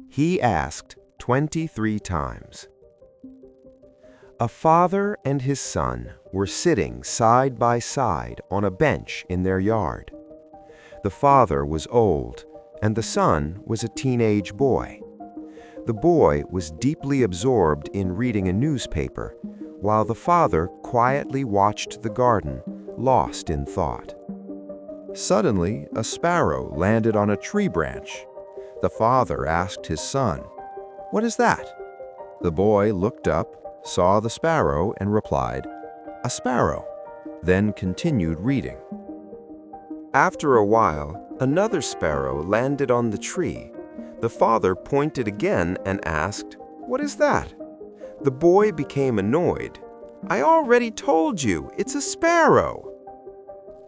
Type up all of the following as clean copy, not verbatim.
He asked 23 times. A father and his son were sitting side by side on a bench in their yard. The father was old, and the son was a teenage boy. The boy was deeply absorbed in reading a newspaper, while the father quietly watched the garden, lost in thought. Suddenly, a sparrow landed on a tree branch. The father asked his son, "What is that?" The boy looked up, saw the sparrow, and replied, "A sparrow," then continued reading. After a while, another sparrow landed on the tree. The father pointed again and asked, "What is that?" The boy became annoyed. "I already told you, it's a sparrow."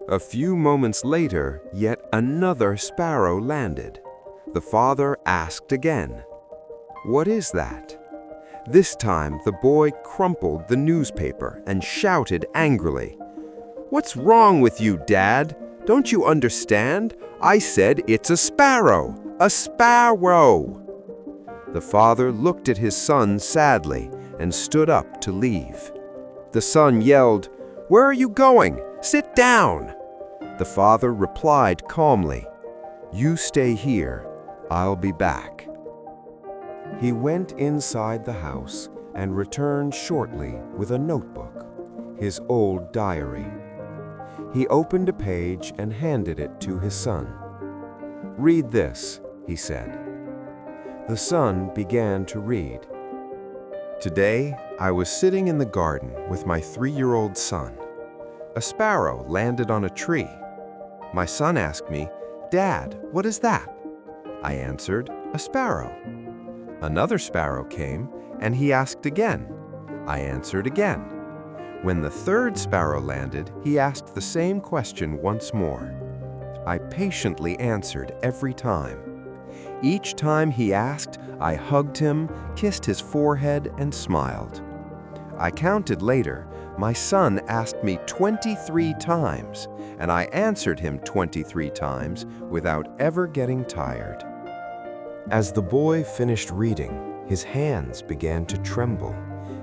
A few moments later, yet another sparrow landed. The father asked again, "What is that?" This time, the boy crumpled the newspaper and shouted angrily, "What's wrong with you, Dad? Don't you understand? I said it's a sparrow! A sparrow!" The father looked at his son sadly and stood up to leave. The son yelled, "Where are you going? Sit down!" The father replied calmly, "You stay here. I'll be back." He went inside the house and returned shortly with a notebook, his old diary. He opened a page and handed it to his son. "Read this," he said. The son began to read. "Today, I was sitting in the garden with my 3-year-old son. A sparrow landed on a tree. My son asked me, 'Dad, what is that?' I answered, 'A sparrow.' Another sparrow came, and he asked again. I answered again. When the third sparrow landed, he asked the same question once more. I patiently answered every time. Each time he asked, I hugged him, kissed his forehead, and smiled. I counted later. My son asked me 23 times, and I answered him 23 times without ever getting tired." As the boy finished reading, his hands began to tremble.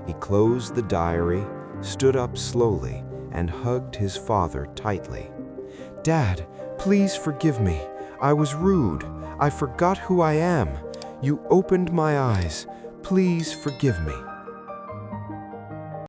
He closed the diary, stood up slowly, and hugged his father tightly. "Dad, please forgive me. I was rude. I forgot who I am. You opened my eyes. Please forgive me."